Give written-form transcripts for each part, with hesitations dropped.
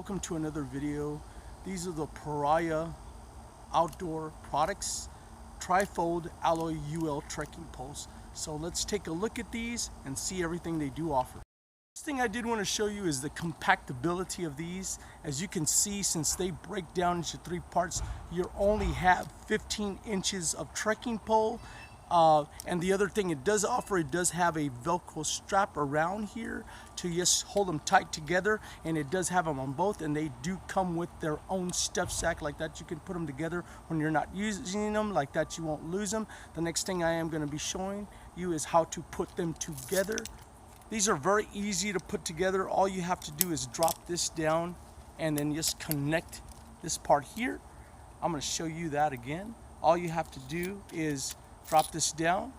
welcome to another video. These are the Pariah Outdoor Products Trifold Alloy UL trekking poles. So let's take a look at these and see everything they do offer. First thing I did want to show you is the compactability of these. As you can see, since they break down into three parts, you only have 15 inches of trekking pole. And the other thing it does offer, it does have a Velcro strap around here to just hold them tight together, and it does have them on both, and they do come with their own step sack like that. You can put them together when you're not using them like that, you won't lose them. The next thing I am going to be showing you is how to put them together. These are very easy to put together. All you have to do is drop this down and then just connect this part here. I'm going to show you that again. All you have to do is drop this down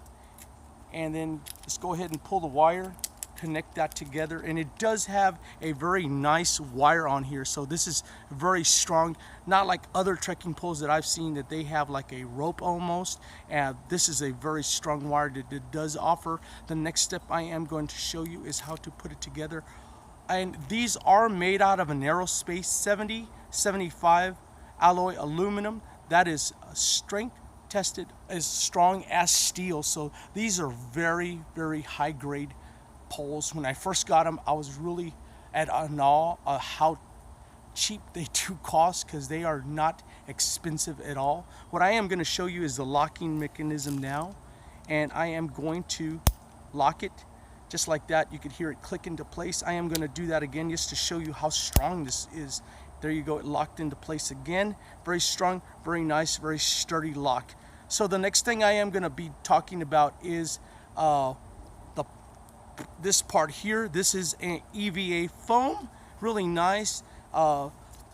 and then just go ahead and pull the wire, connect that together, and it does have a very nice wire on here. So this is very strong, not like other trekking poles that I've seen that they have like a rope almost, and this is a very strong wire that it does offer. The next step I am going to show you is how to put it together, and these are made out of an aerospace 70-75 alloy aluminum that is strength tested as strong as steel. So these are very, very high grade poles. When I first got them, I was really at an awe of how cheap they do cost, because they are not expensive at all. What I am going to show you is the locking mechanism now, and I am going to lock it just like that. You could hear it click into place. I am going to do that again just to show you how strong this is. There you go, it locked into place again. Very strong, very nice, very sturdy lock. So the next thing I am going to be talking about is this part here. This is an EVA foam, really nice,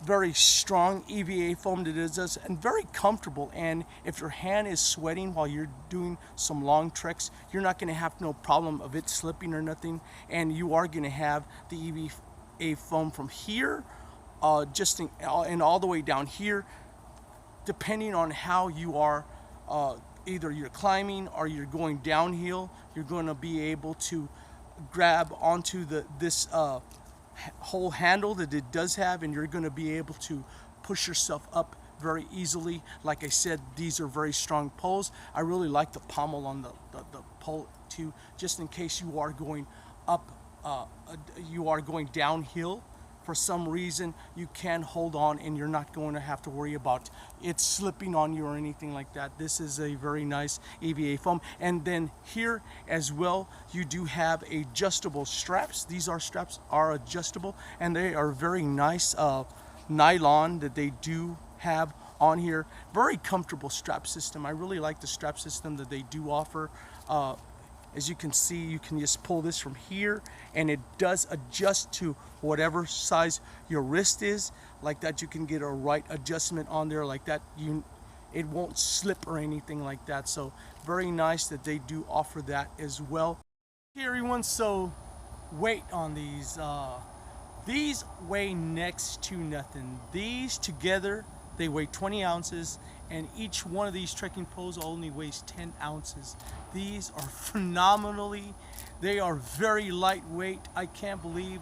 very strong EVA foam that it does, and very comfortable. And if your hand is sweating while you're doing some long treks, you're not going to have no problem of it slipping or nothing. And you are going to have the EVA foam from here and all the way down here, depending on how you are, either you're climbing or you're going downhill, you're going to be able to grab onto this whole handle that it does have, and you're going to be able to push yourself up very easily. Like I said, these are very strong poles. I really like the pommel on the pole too, just in case you are going up, you are going downhill. For some reason, you can hold on and you're not going to have to worry about it slipping on you or anything like that. This is a very nice EVA foam. And then here as well, you do have adjustable straps. These straps are adjustable, and they are very nice nylon that they do have on here. Very comfortable strap system. I really like the strap system that they do offer. As you can see, you can just pull this from here, and it does adjust to whatever size your wrist is. Like that, you can get a right adjustment on there like that. It won't slip or anything like that. So very nice that they do offer that as well. Hey everyone, so weight on these weigh next to nothing. These together, they weigh 20 ounces, and each one of these trekking poles only weighs 10 ounces. These are they are very lightweight. I can't believe,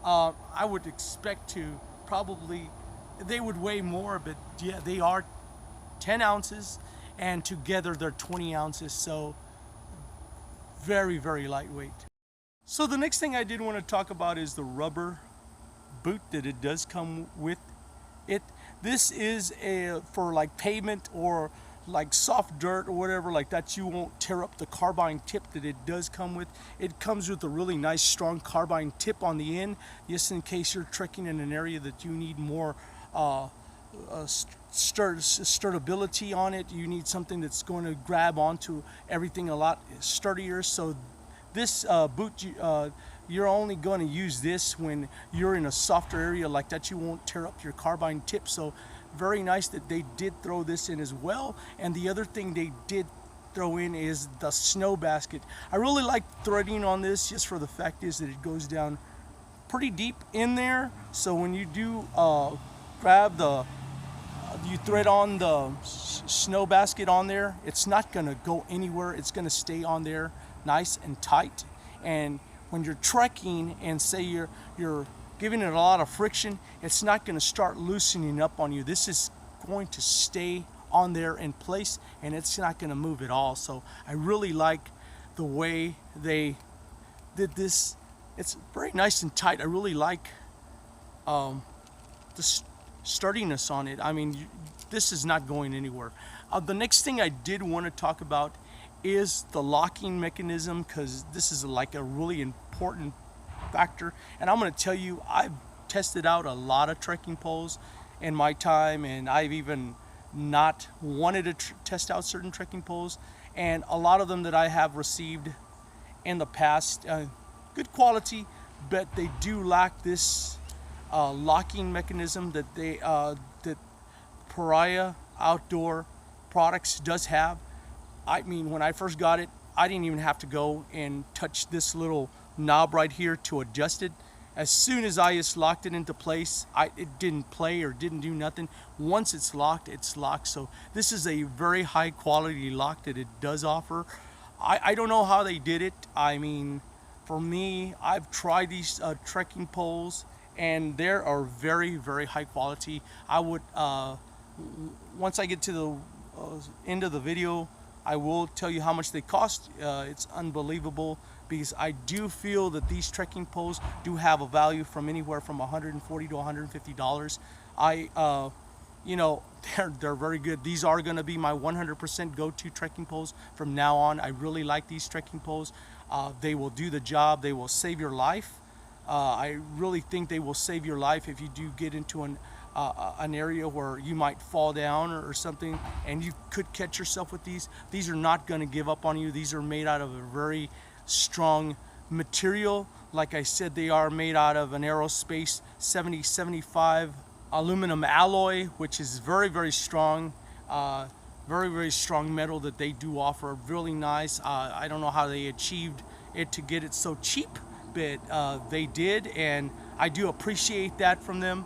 I would expect to probably, they would weigh more, but yeah, they are 10 ounces, and together they're 20 ounces, so very, very lightweight. So the next thing I did want to talk about is the rubber boot that it does come with it. This is for like pavement or like soft dirt or whatever like that. You won't tear up the carbine tip that it does come with. It comes with a really nice strong carbine tip on the end, just in case you're trekking in an area that you need more sturdyability on it. You need something that's going to grab onto everything a lot sturdier. So this boot, you're only going to use this when you're in a softer area like that. You won't tear up your carbine tip. So very nice that they did throw this in as well. And the other thing they did throw in is the snow basket. I really like threading on this, just for the fact is that it goes down pretty deep in there. So when you do you thread on the snow basket on there, it's not going to go anywhere. It's going to stay on there nice and tight. And when you're trekking and say you're giving it a lot of friction, it's not going to start loosening up on you. This is going to stay on there in place, and it's not going to move at all. So I really like the way they did this. It's very nice and tight. I really like the sturdiness on it. I mean, this is not going anywhere. The next thing I did want to talk about is the locking mechanism, because this is like a really important factor. And I'm going to tell you, I've tested out a lot of trekking poles in my time, and I've even not wanted to test out certain trekking poles, and a lot of them that I have received in the past, good quality, but they do lack this locking mechanism that that Pariah Outdoor Products does have. I mean, when I first got it, I didn't even have to go and touch this little knob right here to adjust it. As soon as I just locked it into place, it didn't play or didn't do nothing. Once it's locked, it's locked. So this is a very high quality lock that it does offer. I don't know how they did it. I mean, for me, I've tried these trekking poles, and they are very, very high quality. I would, once I get to the end of the video, I will tell you how much they cost. It's unbelievable, because I do feel that these trekking poles do have a value from anywhere from $140 to $150. You know, they're very good. These are going to be my 100% go-to trekking poles from now on. I really like these trekking poles. They will do the job. They will save your life. I really think they will save your life if you do get into an area where you might fall down or something, and you could catch yourself with these. These are not going to give up on you. These are made out of a very strong material. Like I said, they are made out of an aerospace 7075 aluminum alloy, which is very, very strong. Very, very strong metal that they do offer. Really nice. I don't know how they achieved it to get it so cheap, but they did, and I do appreciate that from them.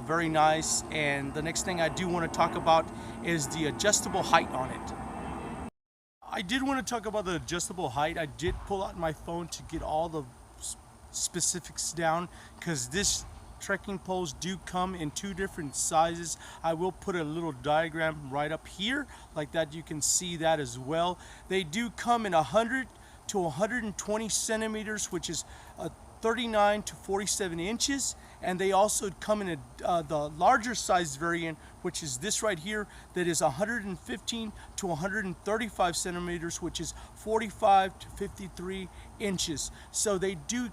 Very nice. And the next thing I do want to talk about is the adjustable height on it. I did want to talk about the adjustable height. I did pull out my phone to get all the specifics down, because this trekking poles do come in 2 different sizes. I will put a little diagram right up here like that. You can see that as well. They do come in 100 to 120 centimeters, which is 39 to 47 inches, and they also come in the larger size variant, which is this right here, that is 115 to 135 centimeters, which is 45 to 53 inches. So they do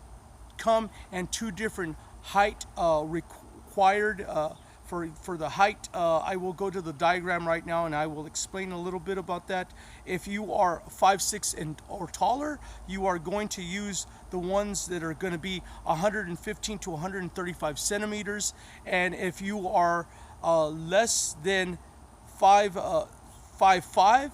come in 2 different height required. For the height, I will go to the diagram right now, and I will explain a little bit about that. If you are 5'6" or taller, you are going to use the ones that are going to be 115 to 135 centimeters. And if you are less than 5'5"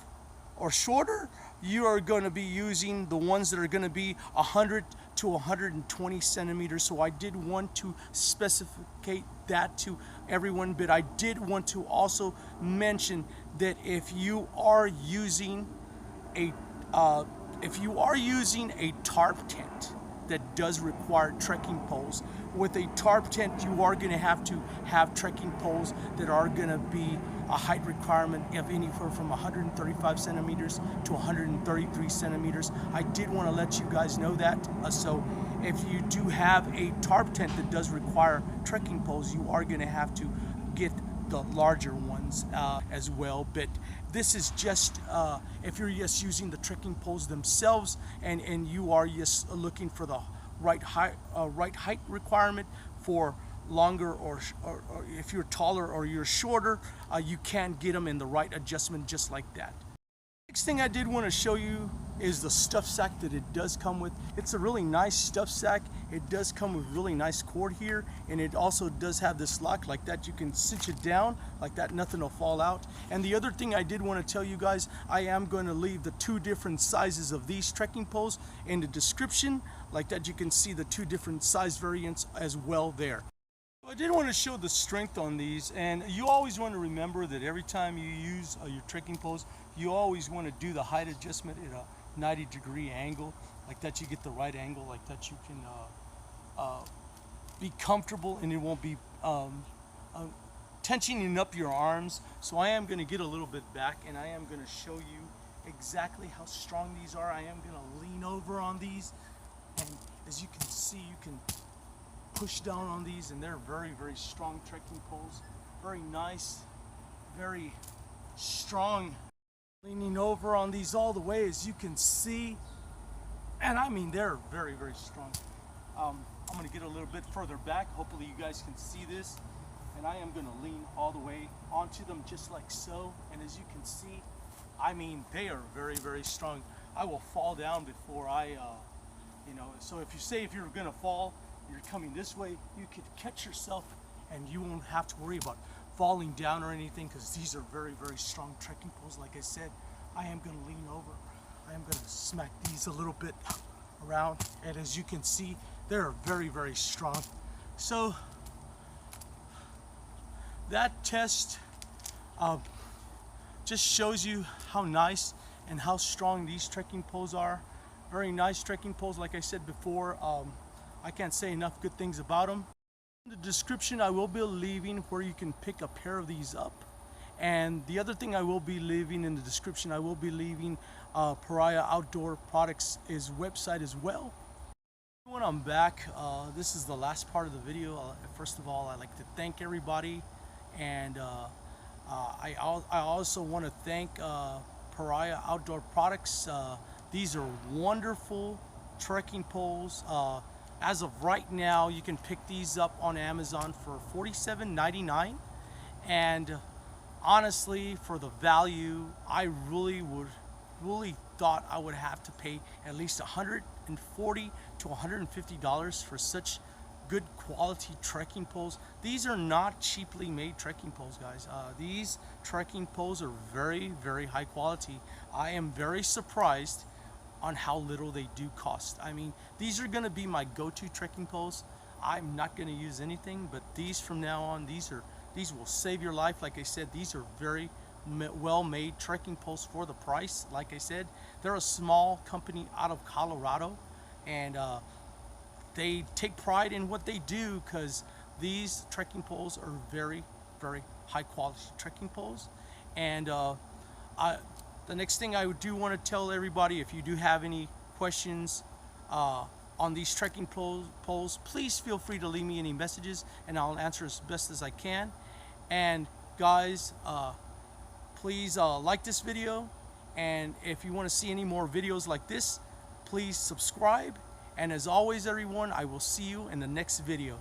or shorter, you are going to be using the ones that are going to be 100 to 120 centimeters. So I did want to specificate that to everyone, but I did want to also mention that if you are using a tarp tent that does require trekking poles, with a tarp tent you are going to have trekking poles that are going to be a height requirement of anywhere from 135 centimeters to 133 centimeters. I did want to let you guys know that. So if you do have a tarp tent that does require trekking poles, you are going to have to get the larger ones as well. But this is just if you're just using the trekking poles themselves, and you are just looking for the right height requirement for longer, or if you're taller or you're shorter, you can get them in the right adjustment just like that. Next thing I did want to show you is the stuff sack that it does come with. It's a really nice stuff sack. It does come with really nice cord here, and it also does have this lock like that. You can cinch it down like that, nothing will fall out. And the other thing I did want to tell you guys, I am going to leave the 2 different sizes of these trekking poles in the description like that. You can see the 2 different size variants as well there. I did want to show the strength on these, and you always want to remember that every time you use your trekking poles, you always want to do the height adjustment at a 90-degree angle like that. You get the right angle like that. You can be comfortable and it won't be tensioning up your arms. So I am going to get a little bit back and I am going to show you exactly how strong these are. I am going to lean over on these, and as you can see, you can push down on these, and they're very, very strong trekking poles. Very nice, very strong. Leaning over on these all the way, as you can see, and I mean they're very, very strong. I'm going to get a little bit further back. Hopefully you guys can see this, and I am going to lean all the way onto them just like so. And as you can see, I mean they are very, very strong. I will fall down before I so if you're going to fall, you're coming this way, you could catch yourself and you won't have to worry about falling down or anything, because these are very, very strong trekking poles. Like I said, I am going to lean over. I am going to smack these a little bit around, and as you can see, they're very, very strong. So that test just shows you how nice and how strong these trekking poles are. Very nice trekking poles. Like I said before, I can't say enough good things about them. In the description, I will be leaving where you can pick a pair of these up. And the other thing I will be leaving in the description, I will be leaving Pariah Outdoor Products' website as well. When I'm back, this is the last part of the video. First of all, I'd like to thank everybody, and I also want to thank Pariah Outdoor Products. These are wonderful trekking poles. As of right now, you can pick these up on Amazon for $47.99, and honestly, for the value, I really thought I would have to pay at least $140 to $150 for such good quality trekking poles. These are not cheaply made trekking poles, guys. These trekking poles are very, very high quality. I am very surprised on how little they do cost. I mean, these are going to be my go-to trekking poles. I'm not going to use anything but these from now on. These will save your life. Like I said, these are very well-made trekking poles for the price. Like I said, they're a small company out of Colorado, and they take pride in what they do, because these trekking poles are very, very high quality trekking poles. And the next thing I do want to tell everybody, if you do have any questions on these trekking poles, please feel free to leave me any messages and I'll answer as best as I can. And guys, please like this video, and if you want to see any more videos like this, please subscribe. And as always, everyone, I will see you in the next video.